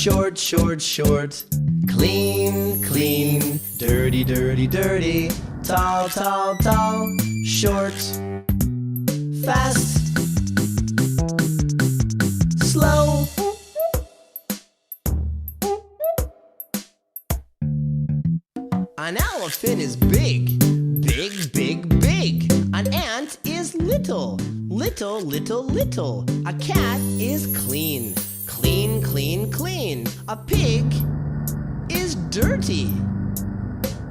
short, short, short. Clean, clean, dirty, dirty, dirty. Tall, tall, tall, short, fast, slow. An elephant is big, big, big, big. An ant is little, little, little, little. A cat is clean, clean, clean, clean. A pig is dirty,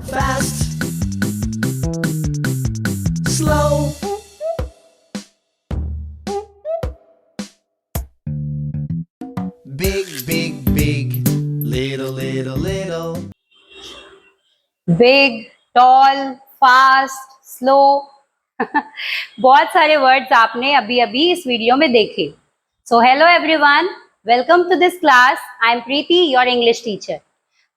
fast, slow. Big, big, big. Little, little, little. Big, tall, fast, slow बहुत सारे words आपने अभी अभी इस video में देखे। So hello everyone, welcome to this class. I am Preeti, your English teacher.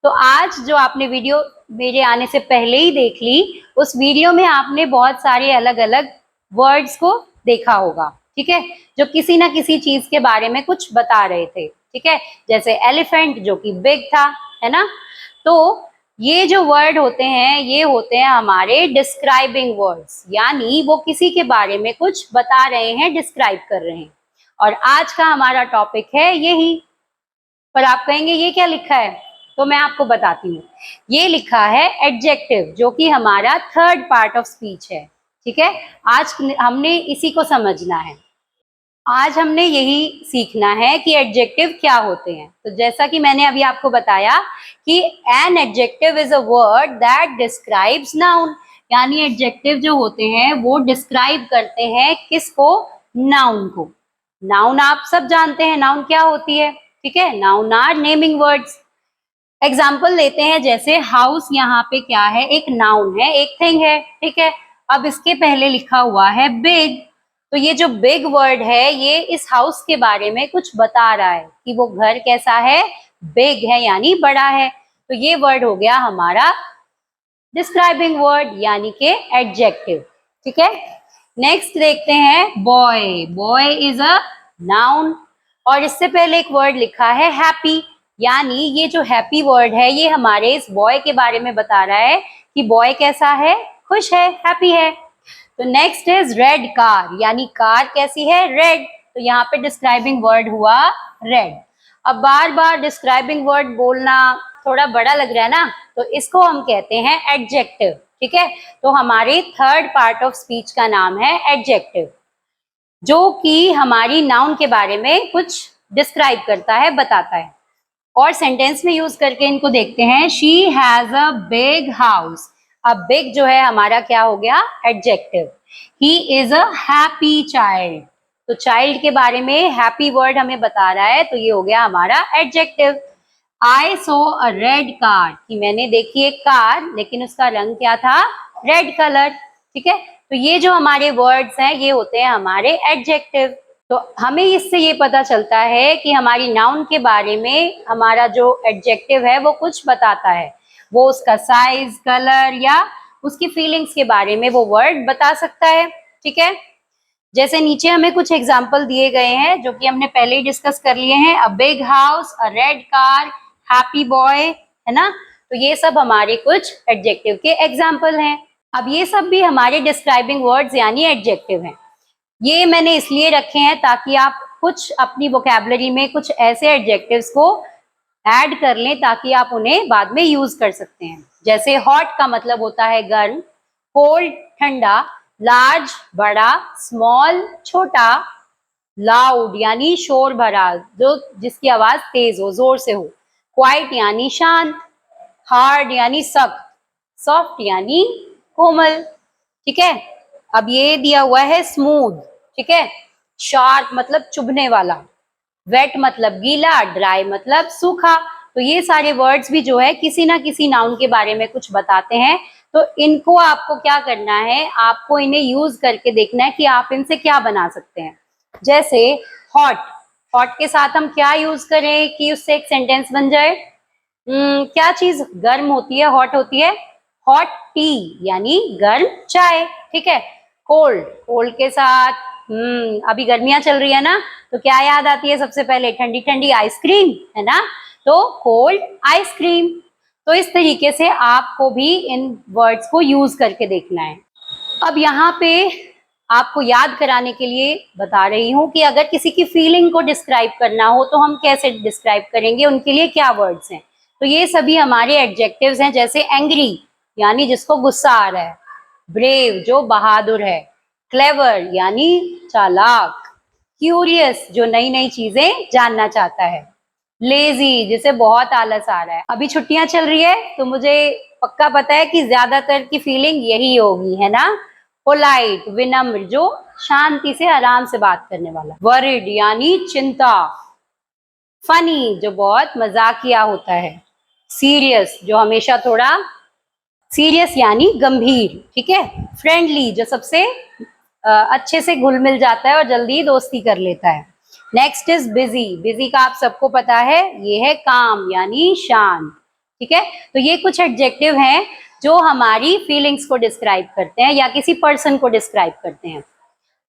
तो आज जो आपने वीडियो मेरे आने से पहले ही देख ली, उस वीडियो में आपने बहुत सारे अलग अलग वर्ड्स को देखा होगा, ठीक है, जो किसी ना किसी चीज के बारे में कुछ बता रहे थे, ठीक है। जैसे एलिफेंट जो कि बिग था, है ना। तो ये जो वर्ड होते हैं, ये होते हैं हमारे डिस्क्राइबिंग वर्ड्स, यानी वो किसी के बारे में कुछ बता रहे हैं, डिस्क्राइब कर रहे हैं। और आज का हमारा टॉपिक है यही। पर आप कहेंगे ये क्या लिखा है, तो मैं आपको बताती हूँ। ये लिखा है एडजेक्टिव, जो कि हमारा थर्ड पार्ट ऑफ स्पीच है, ठीक है। आज हमने इसी को समझना है। आज हमने यही सीखना है कि एडजेक्टिव क्या होते हैं। तो जैसा कि मैंने अभी आपको बताया कि an adjective is a word that describes noun, यानी एडजेक्टिव जो होते हैं वो डिस्क्राइब करते हैं किसको, नाउन को। नाउन आप सब जानते हैं, नाउन क्या होती है, ठीक है। Noun are naming words. Example लेते हैं, जैसे हाउस, यहाँ पे क्या है, एक नाउन है, एक थिंग है, ठीक है। अब इसके पहले लिखा हुआ है बिग, तो ये जो बिग वर्ड है ये इस हाउस के बारे में कुछ बता रहा है कि वो घर कैसा है, बिग है, यानी बड़ा है। तो ये वर्ड हो गया हमारा डिस्क्राइबिंग वर्ड, यानी कि एडजेक्टिव, ठीक है। नेक्स्ट देखते हैं boy. Boy is a noun, और इससे पहले एक वर्ड लिखा है हैप्पी, यानी ये जो हैप्पी वर्ड है ये हमारे इस बॉय के बारे में बता रहा है कि बॉय कैसा है, खुश है, हैप्पी है। तो नेक्स्ट इज रेड कार, यानी कार कैसी है, रेड। तो यहाँ पे डिस्क्राइबिंग वर्ड हुआ रेड। अब बार बार डिस्क्राइबिंग वर्ड बोलना थोड़ा बड़ा लग रहा है ना, तो इसको हम कहते हैं एडजेक्टिव, ठीक है। तो हमारे थर्ड पार्ट ऑफ स्पीच का नाम है एडजेक्टिव, जो कि हमारी नाउन के बारे में कुछ डिस्क्राइब करता है, बताता है। और सेंटेंस में यूज करके इनको देखते हैं। She has a big house. अब बिग जो है हमारा क्या हो गया, adjective. He is a happy child, तो चाइल्ड के बारे में हैप्पी वर्ड हमें बता रहा है, तो ये हो गया हमारा एडजेक्टिव। आई सो अ रेड कार, कि मैंने देखी एक कार, लेकिन उसका रंग क्या था, रेड कलर, ठीक है। तो ये जो हमारे वर्ड्स हैं ये होते हैं हमारे एडजेक्टिव। तो हमें इससे ये पता चलता है कि हमारी नाउन के बारे में हमारा जो एडजेक्टिव है वो कुछ बताता है, वो उसका साइज, कलर या उसकी फीलिंग्स के बारे में वो वर्ड बता सकता है, ठीक है। जैसे नीचे हमें कुछ एग्जाम्पल दिए गए हैं जो कि हमने पहले ही डिस्कस कर लिए हैं। A big house, a red car, happy boy, है ना। तो ये सब हमारे कुछ एडजेक्टिव के एग्जाम्पल हैं। अब ये सब भी हमारे डिस्क्राइबिंग वर्ड्स यानी एडजेक्टिव हैं। ये मैंने इसलिए रखे हैं ताकि आप कुछ अपनी वोकैबुलरी में कुछ ऐसे एडजेक्टिव्स को ऐड कर लें ताकि आप उन्हें बाद में यूज कर सकते हैं। जैसे हॉट का मतलब होता है गर्म, कोल्ड ठंडा, लार्ज बड़ा, स्मॉल छोटा, लाउड यानी शोर भरा, जो जिसकी आवाज तेज हो, जोर से हो, क्वाइट यानी शांत, हार्ड यानी सख्त, सॉफ्ट यानी कोमल, ठीक है। अब ये दिया हुआ है स्मूथ, ठीक है। शार्प मतलब चुभने वाला, वेट मतलब गीला, ड्राई मतलब सूखा। तो ये सारे वर्ड्स भी जो है किसी ना किसी नाउन के बारे में कुछ बताते हैं। तो इनको आपको क्या करना है, आपको इन्हें यूज करके देखना है कि आप इनसे क्या बना सकते हैं। जैसे हॉट, हॉट के साथ हम क्या यूज करें कि उससे एक सेंटेंस बन जाए। क्या चीज गर्म होती है, हॉट होती है, हॉट टी यानी गर्म चाय, ठीक है। कोल्ड, कोल्ड के साथ अभी गर्मियां चल रही है ना, तो क्या याद आती है सबसे पहले, ठंडी ठंडी आइसक्रीम, है ना। तो कोल्ड आइसक्रीम। तो इस तरीके से आपको भी इन वर्ड्स को यूज करके देखना है। अब यहाँ पे आपको याद कराने के लिए बता रही हूँ कि अगर किसी की फीलिंग को डिस्क्राइब करना हो तो हम कैसे डिस्क्राइब करेंगे, उनके लिए क्या वर्ड्स हैं। तो ये सभी हमारे एडजेक्टिव्स हैं, जैसे एंग्री यानी जिसको गुस्सा आ रहा है, ब्रेव जो बहादुर है, क्लेवर यानी चालाक, क्यूरियस जो नई नई चीजें जानना चाहता है, लेजी जिसे बहुत आलस आ रहा है। अभी छुट्टियां चल रही है तो मुझे पक्का पता है कि ज्यादातर की फीलिंग यही होगी, है ना। पोलाइट विनम्र जो शांति से आराम से बात करने वाला, वरिड यानी चिंता, फनी जो बहुत मजाकिया होता है, सीरियस जो हमेशा थोड़ा सीरियस यानी गंभीर, ठीक है, फ्रेंडली जो सबसे अच्छे से घुल मिल जाता है और जल्दी दोस्ती कर लेता है। नेक्स्ट इज बिजी, बिजी का आप सबको पता है ये है काम यानी शांत, ठीक है। तो ये कुछ एडजेक्टिव हैं जो हमारी फीलिंग्स को डिस्क्राइब करते हैं या किसी पर्सन को डिस्क्राइब करते हैं।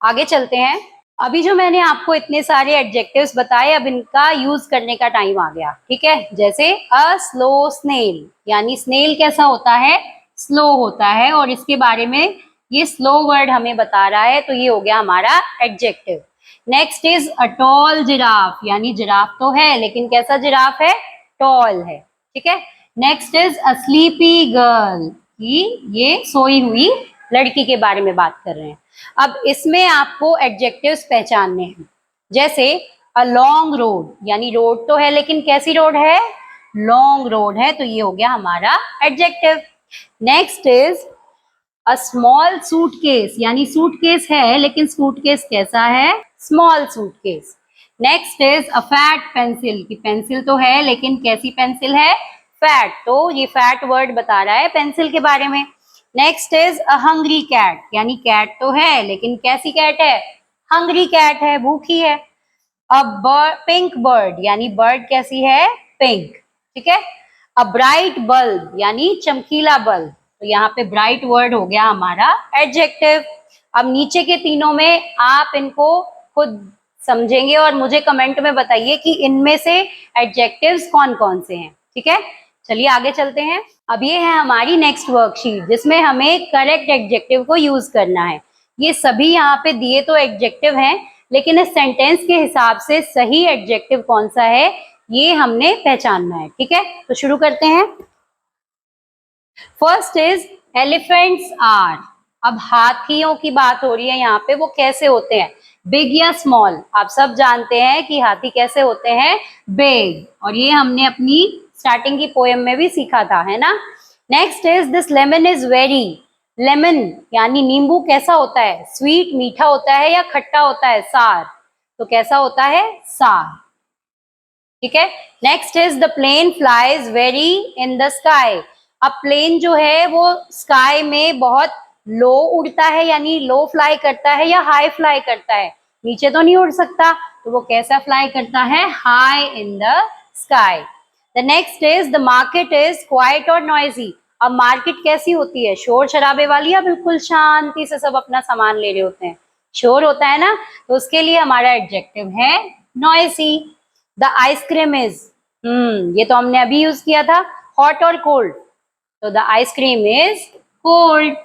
आगे चलते हैं। अभी जो मैंने आपको इतने सारे एडजेक्टिव्स बताए, अब इनका यूज करने का टाइम आ गया, ठीक है। जैसे अ स्लो स्नेल यानी स्नेल कैसा होता है, स्लो होता है, और इसके बारे में ये स्लो वर्ड हमें बता रहा है, तो ये हो गया हमारा adjective. Next is a tall giraffe यानी जिराफ तो है लेकिन कैसा जिराफ है, टॉल है, ठीक है। Next is a sleepy girl, ये सोई हुई लड़की के बारे में बात कर रहे हैं। अब इसमें आपको एडजेक्टिव्स पहचानने हैं, जैसे अ लॉन्ग रोड यानी रोड तो है लेकिन कैसी रोड है, लॉन्ग रोड है, तो ये हो गया हमारा adjective. Next is a small suitcase यानी सूटकेस है लेकिन सूटकेस कैसा है, small suitcase. Next is a fat pencil, की पेंसिल तो है लेकिन कैसी पेंसिल है, फैट, तो ये फैट वर्ड बता रहा है पेंसिल के बारे में। Next is a hungry cat यानी कैट तो है लेकिन कैसी कैट है, हंग्री कैट है, भूखी है। अब पिंक बर्ड यानी बर्ड कैसी है, पिंक, ठीक है। अ ब्राइट बल्ब यानी चमकीला बल्ब, तो यहाँ पे ब्राइट वर्ड हो गया हमारा एडजेक्टिव। अब नीचे के तीनों में आप इनको खुद समझेंगे और मुझे कमेंट में बताइए कि इनमें से एडजेक्टिव्स कौन कौन से हैं, ठीक है। चलिए आगे चलते हैं। अब ये है हमारी नेक्स्ट वर्कशीट जिसमें हमें करेक्ट एडजेक्टिव को यूज करना है। ये सभी यहाँ पे दिए तो एडजेक्टिव हैं लेकिन इस सेंटेंस के हिसाब से सही एडजेक्टिव कौन सा है ये हमने पहचानना है, ठीक है। तो शुरू करते हैं। फर्स्ट इज एलिफेंट्स आर, अब हाथियों की बात हो रही है यहाँ पे, वो कैसे होते हैं, बिग या स्मॉल। आप सब जानते हैं कि हाथी कैसे होते हैं, बिग, और ये हमने अपनी स्टार्टिंग की पोएम में भी सीखा था, है ना। Next is this lemon is very, lemon यानी नींबू कैसा होता है, स्वीट मीठा होता है या खट्टा होता है, सार, तो कैसा होता है, सार, ठीक है। Next is the plane flies very in the sky, अब प्लेन जो है वो स्काई में बहुत लो उड़ता है यानी लो फ्लाई करता है या हाई फ्लाई करता है, नीचे तो नहीं उड़ सकता, तो वो कैसा फ्लाई करता है, high in the sky. The next is the market is quite और नॉइजी, अब मार्केट कैसी होती है, शोर शराबे वाली या बिल्कुल शांति से सब अपना सामान ले रहे होते हैं, शोर होता है ना, तो उसके लिए हमारा एडजेक्टिव है नॉइसी। द आइसक्रीम इज, ये तो हमने अभी यूज किया था, हॉट और कोल्ड, तो the ice cream is cold.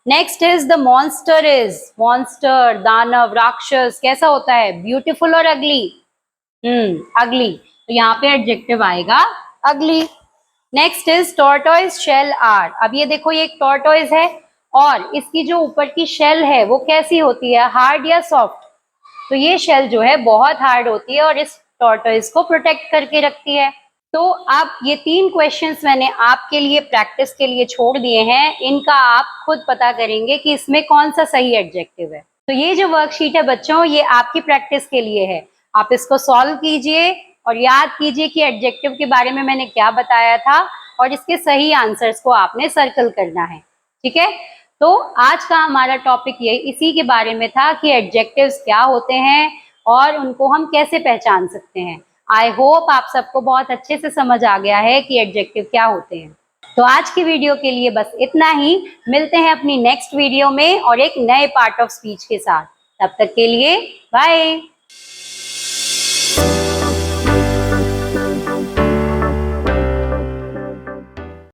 Next is the monster is, monster दानव राक्षस कैसा होता है, ब्यूटीफुल और अगली, अगली, तो यहाँ पे एडजेक्टिव आएगा अगली। Next is tortoise shell are, अब ये देखो ये एक टॉर्टोइज है और इसकी जो ऊपर की शेल है वो कैसी होती है, हार्ड या सॉफ्ट, तो ये शेल जो है बहुत हार्ड होती है और इस टॉर्टोइज को प्रोटेक्ट करके रखती है। तो अब ये 3 क्वेश्चंस मैंने आपके लिए प्रैक्टिस के लिए छोड़ दिए हैं, इनका आप खुद पता करेंगे कि इसमें कौन सा सही एडजेक्टिव है। तो ये जो वर्कशीट है बच्चों, ये आपकी प्रैक्टिस के लिए है, आप इसको सॉल्व कीजिए और याद कीजिए कि एडजेक्टिव के बारे में मैंने क्या बताया था और इसके सही आंसर्स को आपने सर्कल करना है, ठीक है। तो आज का हमारा टॉपिक ये इसी के बारे में था कि एडजेक्टिव्स क्या होते हैं और उनको हम कैसे पहचान सकते हैं। आई होप आप सबको बहुत अच्छे से समझ आ गया है कि एडजेक्टिव क्या होते हैं। तो आज की वीडियो के लिए बस इतना ही, मिलते हैं अपनी नेक्स्ट वीडियो में और एक नए पार्ट ऑफ स्पीच के साथ। तब तक के लिए बाय।